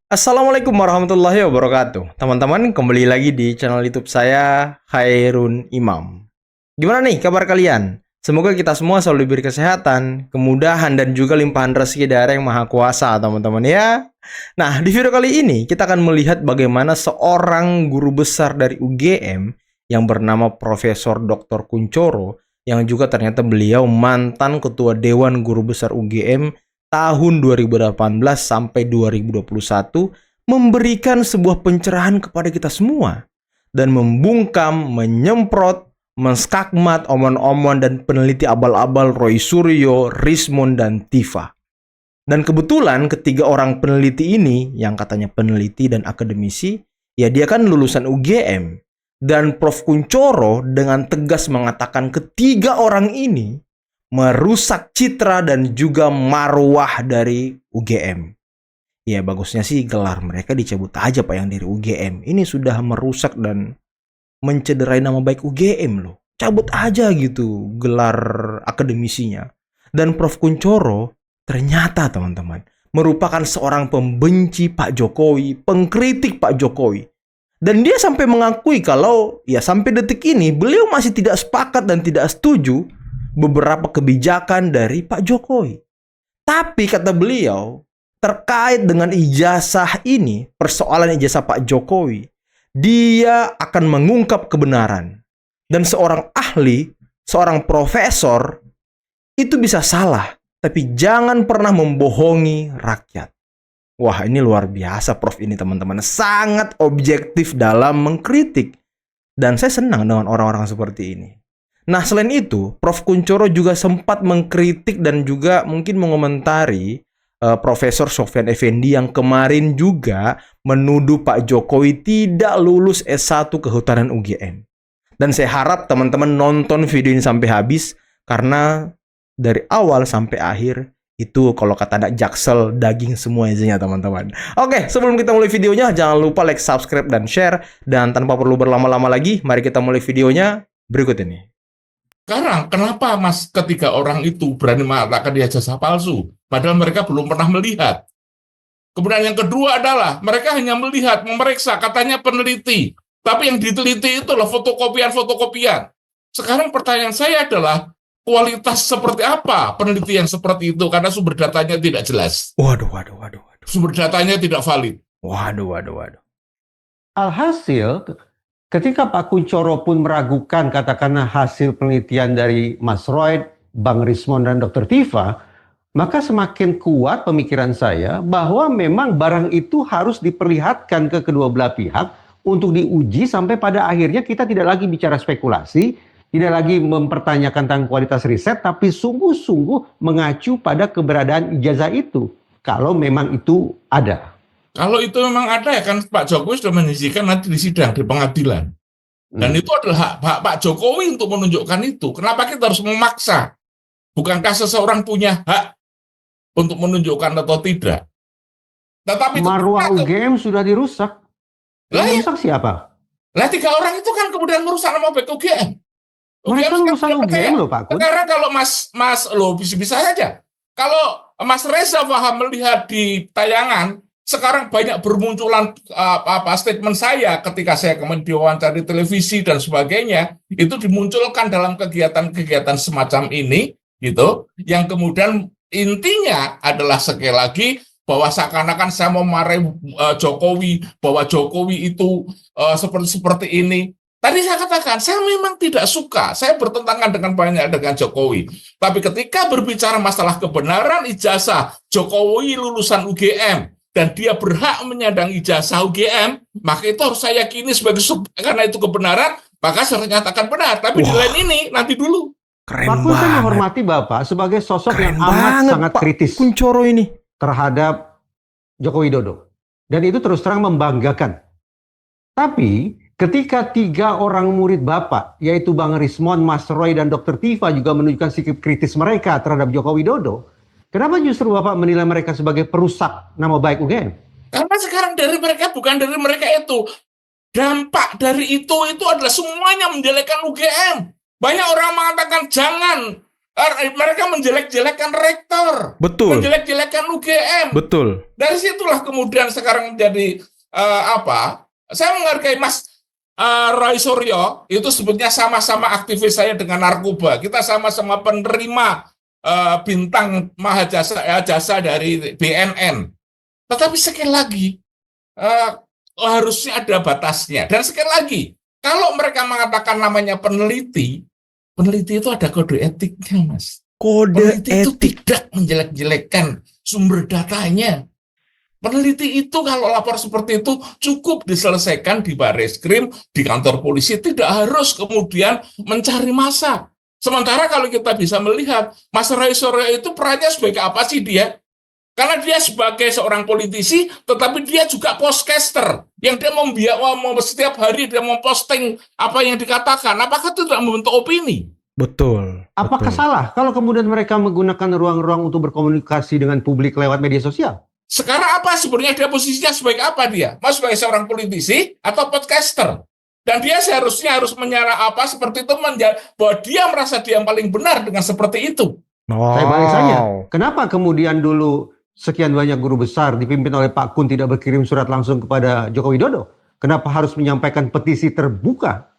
Assalamualaikum warahmatullahi wabarakatuh. Teman-teman, kembali lagi di channel YouTube saya, Khairun Imam. Gimana nih kabar kalian? Semoga kita semua selalu diberi kesehatan, kemudahan, dan juga limpahan rezeki dari Yang Maha Kuasa, teman-teman ya. Nah, di video kali ini kita akan melihat bagaimana seorang guru besar dari UGM yang bernama Profesor Dr. Kunchoro, yang juga ternyata beliau mantan Ketua Dewan Guru Besar UGM tahun 2018 sampai 2021 memberikan sebuah pencerahan kepada kita semua dan membungkam, menyemprot, menskakmat omon-omon dan peneliti abal-abal Roy Suryo, Rismond, dan Tifa. Dan kebetulan ketiga orang peneliti ini, yang katanya peneliti dan akademisi, ya dia kan lulusan UGM. Dan Prof. Kunchoro dengan tegas mengatakan ketiga orang ini merusak citra dan juga marwah dari UGM. Ya bagusnya sih gelar mereka dicabut aja Pak yang dari UGM. Ini sudah merusak dan mencederai nama baik UGM loh. Cabut aja gitu gelar akademisinya. Dan Prof. Kunchoro ternyata teman-teman merupakan seorang pembenci Pak Jokowi, pengkritik Pak Jokowi. Dan dia sampai mengakui kalau ya sampai detik ini beliau masih tidak sepakat dan tidak setuju beberapa kebijakan dari Pak Jokowi. Tapi kata beliau, terkait dengan ijazah ini, persoalan ijazah Pak Jokowi, dia akan mengungkap kebenaran. Dan seorang ahli, seorang profesor, itu bisa salah, tapi jangan pernah membohongi rakyat. Wah, ini luar biasa Prof ini teman-teman. Sangat objektif dalam mengkritik. Dan saya senang dengan orang-orang seperti ini. Nah, selain itu, Prof. Kunchoro juga sempat mengkritik dan juga mungkin mengomentari Profesor Sofyan Effendi yang kemarin juga menuduh Pak Jokowi tidak lulus S1 Kehutanan UGM. Dan saya harap teman-teman nonton video ini sampai habis, karena dari awal sampai akhir, itu kalau kata anak Jaksel, daging semua isinya teman-teman. Oke, sebelum kita mulai videonya, jangan lupa like, subscribe, dan share. Dan tanpa perlu berlama-lama lagi, mari kita mulai videonya berikut ini. Sekarang, kenapa Mas ketiga orang itu berani mengatakan dia ijazah palsu, padahal mereka belum pernah melihat? Kemudian yang kedua adalah, mereka hanya melihat, memeriksa, katanya peneliti. Tapi yang diteliti itu adalah fotokopian-fotokopian. Sekarang pertanyaan saya adalah, kualitas seperti apa penelitian seperti itu? Karena sumber datanya tidak jelas. Waduh. Sumber datanya tidak valid. Waduh. Alhasil, ketika Pak Kunchoro pun meragukan katakanlah hasil penelitian dari Mas Roy, Bang Rismond, dan Dr. Tifa, maka semakin kuat pemikiran saya bahwa memang barang itu harus diperlihatkan ke kedua belah pihak untuk diuji sampai pada akhirnya kita tidak lagi bicara spekulasi, tidak lagi mempertanyakan tentang kualitas riset, tapi sungguh-sungguh mengacu pada keberadaan ijazah itu, kalau memang itu ada. Kalau itu memang ada, ya kan Pak Jokowi sudah menjanjikan nanti di sidang, di pengadilan. Dan itu adalah hak Pak Jokowi untuk menunjukkan itu. Kenapa kita harus memaksa? Bukankah seseorang punya hak untuk menunjukkan atau tidak? Tetapi Marwah UGM sudah dirusak. Yang rusak siapa? Lah tiga orang itu kan kemudian merusak nama baik UGM. Mereka lulusan UGM loh Pak Kun. Karena kalau Mas lo bisa saja. Kalau Mas Reza Faham melihat di tayangan, sekarang banyak bermunculan statement saya ketika saya kemudian diwawancara di televisi dan sebagainya, itu dimunculkan dalam kegiatan-kegiatan semacam ini, gitu, yang kemudian intinya adalah sekali lagi bahwa seakan-akan saya mau marahi Jokowi, bahwa Jokowi itu seperti ini. Tadi saya katakan, saya memang tidak suka, saya bertentangan dengan Jokowi. Tapi ketika berbicara masalah kebenaran ijazah Jokowi lulusan UGM, dan dia berhak menyandang ijazah UGM, maka itu harus saya yakini sebagai karena itu kebenaran, maka saya nyatakan benar. Tapi di lain ini, nanti dulu. Keren Pak Kun, banget. saya menghormati Bapak sebagai sosok Keren yang amat sangat Pak kritis Kunchoro ini terhadap Joko Widodo. Dan itu terus terang membanggakan. Tapi ketika tiga orang murid Bapak, yaitu Bang Rismond, Mas Roy, dan Dr. Tifa juga menunjukkan sikap kritis mereka terhadap Joko Widodo, kenapa justru Bapak menilai mereka sebagai perusak nama baik UGM? Karena sekarang dari mereka, bukan dari mereka itu. Dampak dari itu adalah semuanya menjelekan UGM. Banyak orang mengatakan jangan Mereka menjelek-jelekan rektor, Betul, menjelek-jelekan UGM. betul. Dari situlah kemudian sekarang menjadi apa? Saya menghargai Mas Roy Suryo, itu sebetulnya sama-sama aktivis saya dengan narkoba. Kita sama-sama penerima bintang jasa dari BNN. Tetapi sekali lagi, eh, harusnya ada batasnya. Dan sekali lagi, kalau mereka mengatakan namanya peneliti, peneliti itu ada kode etiknya, Mas. Kode Peneliti itu etik. tidak menjelek-jelekan sumber datanya. Peneliti itu kalau lapor seperti itu cukup diselesaikan di Bareskrim, di kantor polisi, tidak harus kemudian mencari massa. Sementara kalau kita bisa melihat, Mas Roy Suryo itu perannya sebagai apa sih dia? Karena dia sebagai seorang politisi, tetapi dia juga podcaster, yang dia setiap hari dia memposting apa yang dikatakan. Apakah itu tidak membentuk opini? Betul. Apakah betul. salah kalau kemudian mereka menggunakan ruang-ruang untuk berkomunikasi dengan publik lewat media sosial? Sekarang apa sebenarnya dia posisinya sebagai apa dia? Mau sebagai seorang politisi atau podcaster? Dan dia seharusnya harus menyala apa seperti itu, bahwa dia merasa dia yang paling benar dengan seperti itu. Saya balik saja. Kenapa kemudian dulu sekian banyak guru besar dipimpin oleh Pak Kun tidak berkirim surat langsung kepada Joko Widodo? Kenapa harus menyampaikan petisi terbuka?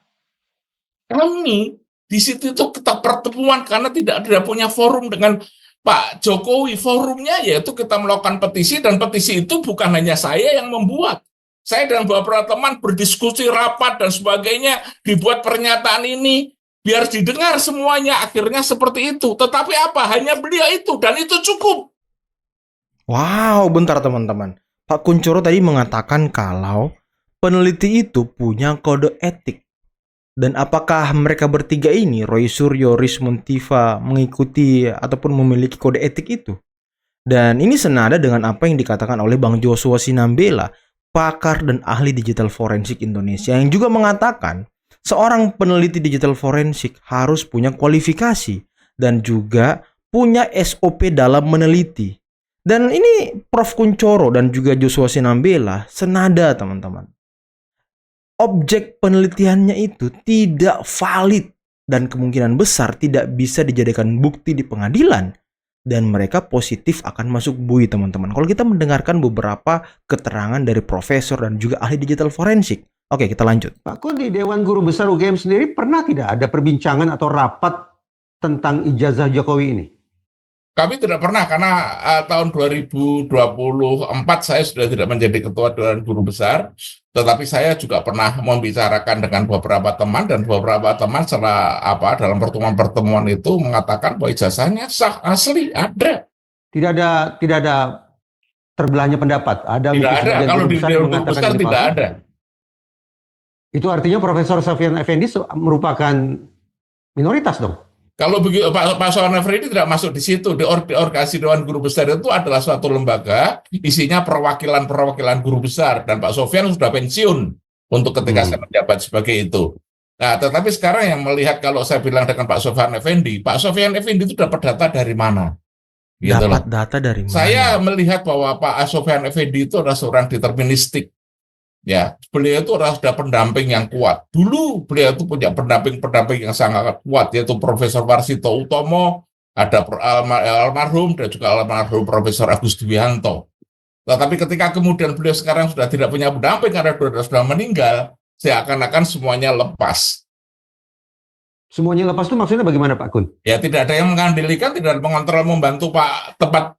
Kami di situ itu kita pertemuan karena tidak punya forum dengan Pak Jokowi. Forumnya yaitu kita melakukan petisi, dan petisi itu bukan hanya saya yang membuat. Saya dan beberapa teman berdiskusi rapat dan sebagainya, dibuat pernyataan ini biar didengar semuanya. Akhirnya seperti itu. Tetapi apa? Hanya beliau itu, dan itu cukup. Wow, bentar teman-teman. Pak Kunchoro tadi mengatakan kalau peneliti itu punya kode etik. Dan apakah mereka bertiga ini, Roy Suryo, Rismon Tiva, mengikuti ataupun memiliki kode etik itu? Dan ini senada dengan apa yang dikatakan oleh Bang Joshua Sinambela, pakar dan ahli digital forensik Indonesia, yang juga mengatakan seorang peneliti digital forensik harus punya kualifikasi dan juga punya SOP dalam meneliti. Dan ini Prof. Kunchoro dan juga Joshua Sinambela senada, teman-teman. Objek penelitiannya itu tidak valid dan kemungkinan besar tidak bisa dijadikan bukti di pengadilan, dan mereka positif akan masuk bui, teman-teman. Kalau kita mendengarkan beberapa keterangan dari profesor dan juga ahli digital forensik. Oke, kita lanjut. Pak Kun, di Dewan Guru Besar UGM sendiri pernah tidak ada perbincangan atau rapat tentang ijazah Jokowi ini? Kami tidak pernah, karena tahun 2024 saya sudah tidak menjadi ketua Dewan Guru Besar, tetapi saya juga pernah membicarakan dengan beberapa teman, dan beberapa teman setelah dalam pertemuan-pertemuan itu mengatakan bahwa ijazahnya sah, asli, ada. Tidak ada terbelahnya pendapat. Ada Tidak ada, kalau di Dewan Guru Besar ini tidak palsu. ada. Itu artinya Profesor Sofyan Effendi merupakan minoritas dong. Kalau begitu, Pak Sofyan Effendi tidak masuk di situ. Di organisasi Dewan Guru Besar itu adalah suatu lembaga, isinya perwakilan guru besar, dan Pak Sofyan sudah pensiun untuk ketika saya menjabat sebagai itu. Nah, tetapi sekarang yang melihat, kalau saya bilang dengan Pak Sofyan Effendi itu dapat data dari mana? Gitu Dapat loh. data dari mana? Saya melihat bahwa Pak Sofyan Effendi itu adalah seorang deterministik. Ya, beliau itu sudah pendamping yang kuat. Dulu beliau itu punya pendamping yang sangat kuat, yaitu Profesor Warsito Utomo, ada almarhum, dan juga almarhum Profesor Agus Dwianto. Tetapi ketika kemudian beliau sekarang sudah tidak punya pendamping karena sudah meninggal, seakan-akan semuanya lepas. Semuanya lepas itu maksudnya bagaimana, Pak Kun? Ya, tidak ada yang mengandalkan, tidak ada mengontrol, membantu Pak tempat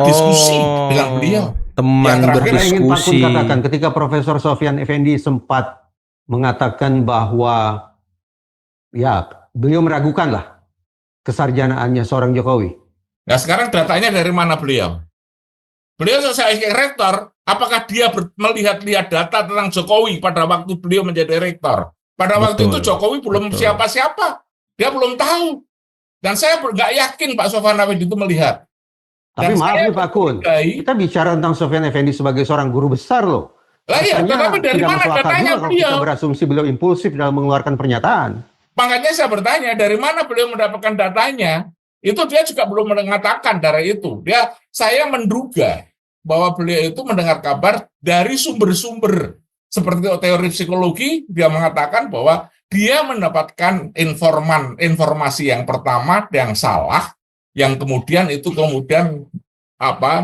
diskusi dengan beliau. Teman berdiskusi. Saya ingin Pak Kun katakan, ketika Profesor Sofyan Effendi sempat mengatakan bahwa ya beliau meragukan lah kesarjanaannya seorang Jokowi. Nah, sekarang datanya dari mana beliau? Beliau sebagai rektor, apakah dia melihat data tentang Jokowi pada waktu beliau menjadi rektor? Pada waktu itu Jokowi belum siapa-siapa, dia belum tahu. Dan saya nggak yakin Pak Sofyan Effendi itu melihat. Tapi maaf nih Pak Kun, kita bicara tentang Sofyan Effendi sebagai seorang guru besar loh. Lah iya, tetapi dari mana datanya beliau? Kita berasumsi beliau impulsif dalam mengeluarkan pernyataan. Makanya saya bertanya, dari mana beliau mendapatkan datanya? Itu dia juga belum mengatakan dari itu. Saya menduga bahwa beliau itu mendengar kabar dari sumber-sumber seperti teori psikologi. Dia mengatakan bahwa dia mendapatkan informasi yang pertama yang salah, yang kemudian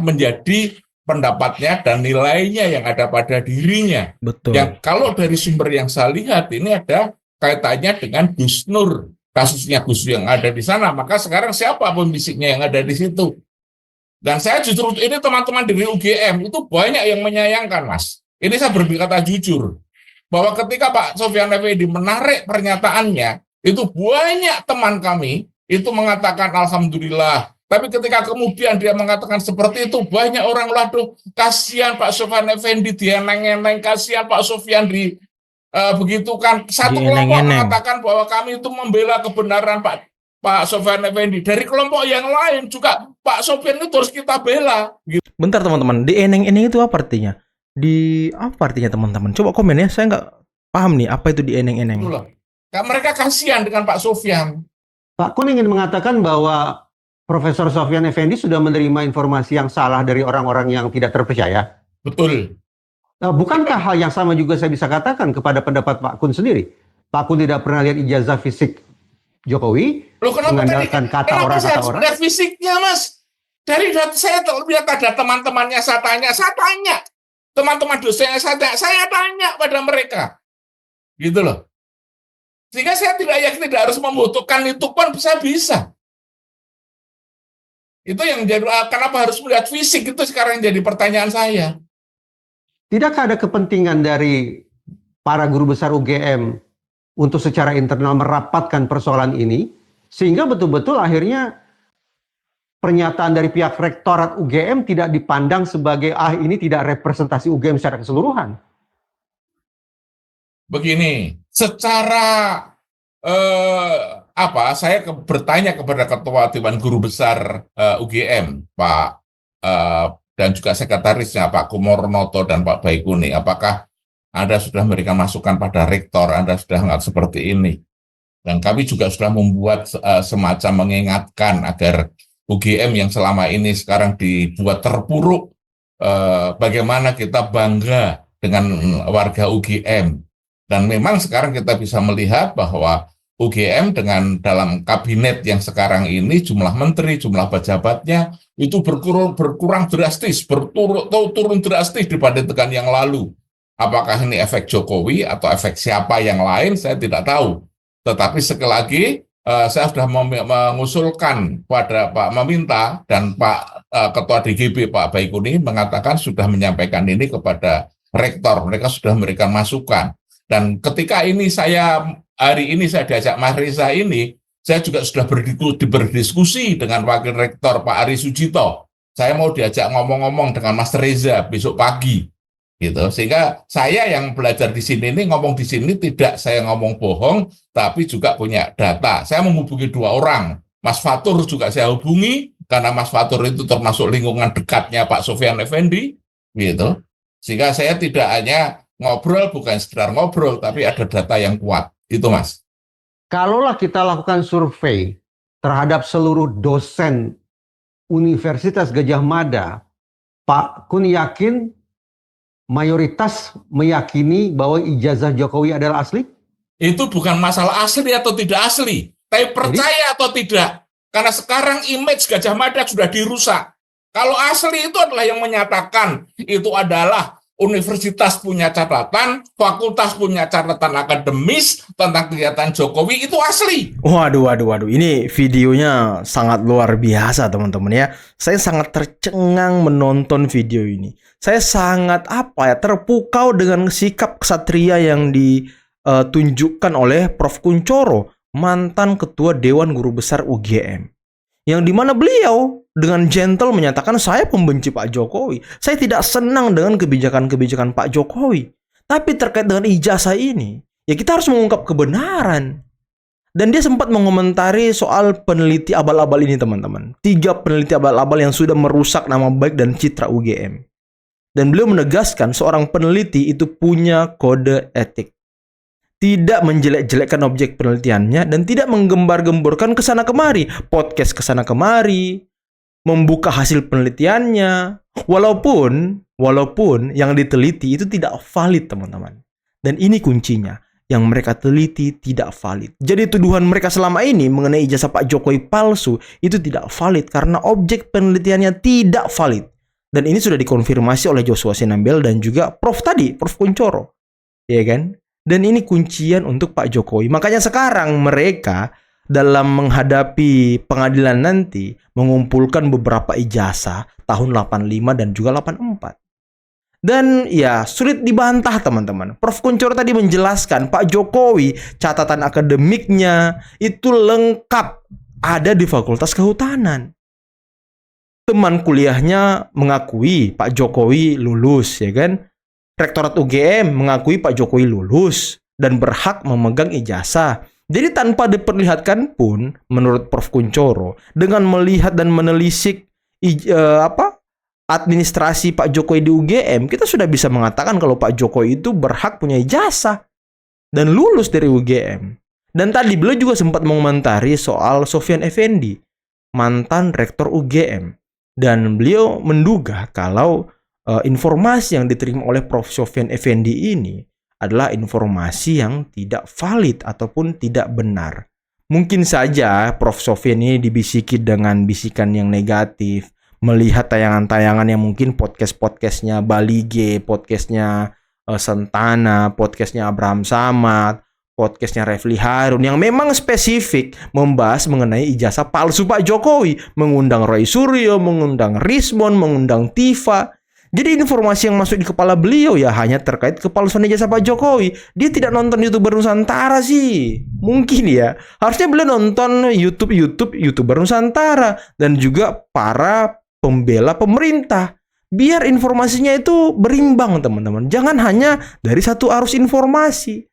menjadi pendapatnya dan nilainya yang ada pada dirinya. Betul. Yang kalau dari sumber yang saya lihat ini ada kaitannya dengan Gus Nur, kasusnya Gus yang ada di sana. Maka sekarang siapa pembisiknya yang ada di situ? Dan saya justru ini teman-teman dari UGM itu banyak yang menyayangkan, Mas. Ini saya berkata jujur bahwa ketika Pak Sofyan Effendi menarik pernyataannya, itu banyak teman kami itu mengatakan alhamdulillah. Tapi ketika kemudian dia mengatakan seperti itu, banyak orang waduh, kasihan Pak Sofyan Effendi, dia neng-neng, kasihan Pak Sofyan begitu kan. Satu kelompok mengatakan bahwa kami itu membela kebenaran Pak Sofyan Effendi. Dari kelompok yang lain juga Pak Sofyan itu harus kita bela. Gitu. Bentar teman-teman, di eneng-eneng itu apa artinya? Apa artinya teman-teman? Coba komen ya, saya nggak paham nih apa itu di eneng-eneng. Mereka kasihan dengan Pak Sofyan. Pak Kun ingin mengatakan bahwa Profesor Sofyan Effendi sudah menerima informasi yang salah dari orang-orang yang tidak terpercaya. Betul. Nah, bukankah hal yang sama juga saya bisa katakan kepada pendapat Pak Kun sendiri? Pak Kun tidak pernah lihat ijazah fisik Jokowi, mengandalkan kata orang. Lihat fisiknya, Mas. Dari saya lihat ada teman-temannya, saya tanya. Teman-teman dosennya saya tanya pada mereka. Gitu loh. Sehingga saya tidak harus membutuhkan itu pun bisa. Itu yang jadi, kenapa harus melihat fisik itu sekarang jadi pertanyaan saya. Tidakkah ada kepentingan dari para guru besar UGM untuk secara internal merapatkan persoalan ini, sehingga betul-betul akhirnya pernyataan dari pihak rektorat UGM tidak dipandang sebagai ini tidak representasi UGM secara keseluruhan? Begini, secara saya bertanya kepada Ketua Dewan Guru Besar UGM, Pak dan juga sekretarisnya Pak Kumornoto dan Pak Baikuni, apakah Anda sudah memberikan masukan pada rektor, Anda sudah nggak seperti ini? Dan kami juga sudah membuat semacam mengingatkan agar UGM yang selama ini sekarang dibuat terpuruk, bagaimana kita bangga dengan warga UGM. Dan memang sekarang kita bisa melihat bahwa UGM dengan dalam kabinet yang sekarang ini, jumlah menteri, jumlah pejabatnya, itu berkurang drastis, turun drastis dibandingkan yang lalu. Apakah ini efek Jokowi atau efek siapa yang lain, saya tidak tahu. Tetapi sekali lagi, saya sudah mengusulkan meminta dan Pak Ketua DGB Pak Baikuni mengatakan sudah menyampaikan ini kepada rektor, mereka sudah memberikan masukan. Dan ketika hari ini saya diajak Mas Reza ini, saya juga sudah berdiskusi dengan Wakil Rektor Pak Ari Sujito. Saya mau diajak ngomong-ngomong dengan Mas Reza besok pagi. Gitu. Sehingga saya yang belajar di sini ini ngomong di sini tidak saya ngomong bohong, tapi juga punya data. Saya menghubungi 2 orang. Mas Fatur juga saya hubungi karena Mas Fatur itu termasuk lingkungan dekatnya Pak Sofyan Effendi, gitu. Sehingga saya tidak hanya ngobrol, bukan sekedar ngobrol, tapi ada data yang kuat. Itu, Mas. Kalaulah kita lakukan survei terhadap seluruh dosen Universitas Gadjah Mada, Pak Kun yakin mayoritas meyakini bahwa ijazah Jokowi adalah asli? Itu bukan masalah asli atau tidak asli, tapi percaya atau tidak. Karena sekarang image Gadjah Mada sudah dirusak. Kalau asli itu adalah yang menyatakan itu adalah universitas punya catatan, fakultas punya catatan akademis tentang kegiatan Jokowi, itu asli. Waduh. Ini videonya sangat luar biasa teman-teman ya. Saya sangat tercengang menonton video ini. Saya sangat terpukau dengan sikap kesatria yang ditunjukkan oleh Prof. Kunchoro, mantan Ketua Dewan Guru Besar UGM. Yang dimana beliau dengan gentle menyatakan saya pembenci Pak Jokowi. Saya tidak senang dengan kebijakan-kebijakan Pak Jokowi. Tapi terkait dengan ijazah ini, ya kita harus mengungkap kebenaran. Dan dia sempat mengomentari soal peneliti abal-abal ini teman-teman. 3 peneliti abal-abal yang sudah merusak nama baik dan citra UGM. Dan beliau menegaskan seorang peneliti itu punya kode etik. Tidak menjelek-jelekkan objek penelitiannya dan tidak menggembar-gemborkan kesana kemari. Podcast kesana kemari. Membuka hasil penelitiannya. Walaupun yang diteliti itu tidak valid teman-teman. Dan ini kuncinya. yang mereka teliti tidak valid. Jadi tuduhan mereka selama ini mengenai ijazah Pak Jokowi palsu itu tidak valid karena objek penelitiannya tidak valid. Dan ini sudah dikonfirmasi oleh Joshua Sinambel dan juga Prof tadi, Prof Kunchoro. Ya kan? Dan ini kuncian untuk Pak Jokowi. Makanya sekarang mereka dalam menghadapi pengadilan nanti mengumpulkan beberapa ijazah tahun 85 dan juga 84. Dan ya sulit dibantah teman-teman. Prof Kunchoro tadi menjelaskan Pak Jokowi catatan akademiknya itu lengkap ada di Fakultas Kehutanan. Teman kuliahnya mengakui Pak Jokowi lulus, ya kan? Rektorat UGM mengakui Pak Jokowi lulus dan berhak memegang ijazah. Jadi tanpa diperlihatkan pun menurut Prof Kunchoro dengan melihat dan menelisik administrasi Pak Jokowi di UGM, kita sudah bisa mengatakan kalau Pak Jokowi itu berhak punya ijazah dan lulus dari UGM. Dan tadi beliau juga sempat mengomentari soal Sofyan Effendi, mantan rektor UGM. Dan beliau menduga kalau informasi yang diterima oleh Prof. Sofyan Effendi ini adalah informasi yang tidak valid ataupun tidak benar. Mungkin saja Prof. Sofyan ini dibisiki dengan bisikan yang negatif, melihat tayangan-tayangan yang mungkin podcast-podcastnya Bali G, podcastnya Sentana, podcastnya Abraham Samad, podcastnya Refli Harun yang memang spesifik membahas mengenai ijazah palsu Pak Jokowi, mengundang Roy Suryo, mengundang Rismon, mengundang Tifa. Jadi informasi yang masuk di kepala beliau ya hanya terkait kepalsuan ijazah Pak Jokowi. Dia tidak nonton YouTuber Nusantara sih. Mungkin ya. Harusnya beliau nonton YouTuber Nusantara dan juga para pembela pemerintah. Biar informasinya itu berimbang teman-teman. Jangan hanya dari satu arus informasi.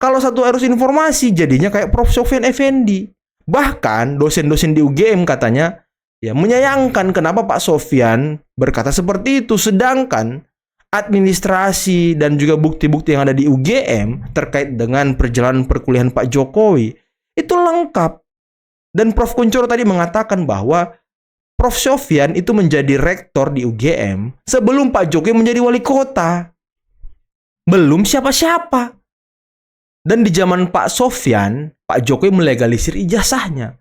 Kalau satu arus informasi jadinya kayak Prof. Sofyan Effendi. Bahkan dosen-dosen di UGM katanya ya menyayangkan kenapa Pak Sofyan berkata seperti itu. Sedangkan administrasi dan juga bukti-bukti yang ada di UGM terkait dengan perjalanan perkuliahan Pak Jokowi itu lengkap. Dan Prof. Kunchoro tadi mengatakan bahwa Prof. Sofyan itu menjadi rektor di UGM sebelum Pak Jokowi menjadi wali kota. Belum siapa-siapa. Dan di zaman Pak Sofyan, Pak Jokowi melegalisir ijazahnya.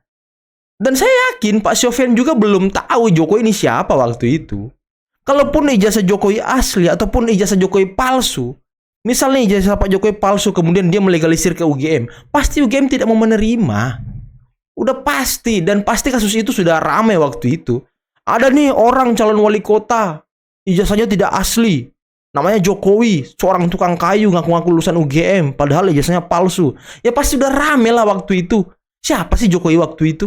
Dan saya yakin Pak Sofyan juga belum tahu Jokowi ini siapa waktu itu. Kalaupun ijazah Jokowi asli ataupun ijazah Jokowi palsu, misalnya ijazah Pak Jokowi palsu kemudian dia melegalisir ke UGM, pasti UGM tidak mau menerima. Udah pasti, dan pasti kasus itu sudah ramai waktu itu. Ada nih orang calon wali kota, ijazahnya tidak asli. Namanya Jokowi, seorang tukang kayu ngaku-ngaku lulusan UGM, padahal ijazahnya palsu. Ya pasti udah ramai lah waktu itu. Siapa sih Jokowi waktu itu?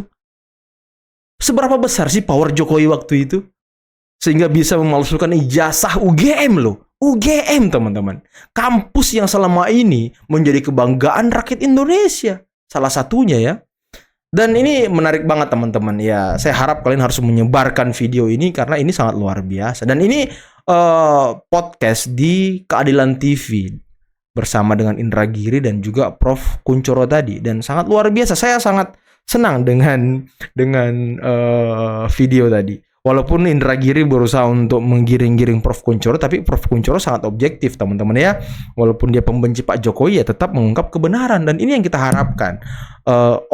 Seberapa besar sih power Jokowi waktu itu? Sehingga bisa memalsukan ijazah UGM loh. UGM teman-teman. Kampus yang selama ini menjadi kebanggaan rakyat Indonesia. Salah satunya ya. Dan ini menarik banget teman-teman. Ya, saya harap kalian harus menyebarkan video ini karena ini sangat luar biasa. Dan ini podcast di Keadilan TV bersama dengan Indra Giri dan juga Prof. Kunchoro tadi. Dan sangat luar biasa. Saya sangat senang dengan video tadi. Walaupun Indra Giri berusaha untuk menggiring-giring Prof. Kunchoro, tapi Prof. Kunchoro sangat objektif teman-teman ya. Walaupun dia pembenci Pak Jokowi ya tetap mengungkap kebenaran. Dan ini yang kita harapkan.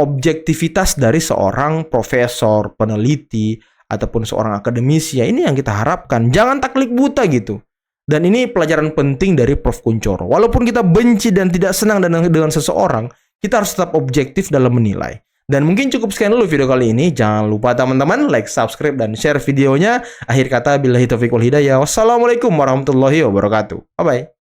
Objektivitas dari seorang profesor, peneliti, ataupun seorang akademisi ya ini yang kita harapkan. Jangan takluk buta gitu. Dan ini pelajaran penting dari Prof. Kunchoro. Walaupun kita benci dan tidak senang dengan seseorang, kita harus tetap objektif dalam menilai. Dan mungkin cukup sekian dulu video kali ini. Jangan lupa teman-teman like, subscribe, dan share videonya. Akhir kata, billahi taufiq wal hidayah. Wassalamualaikum warahmatullahi wabarakatuh. Bye-bye.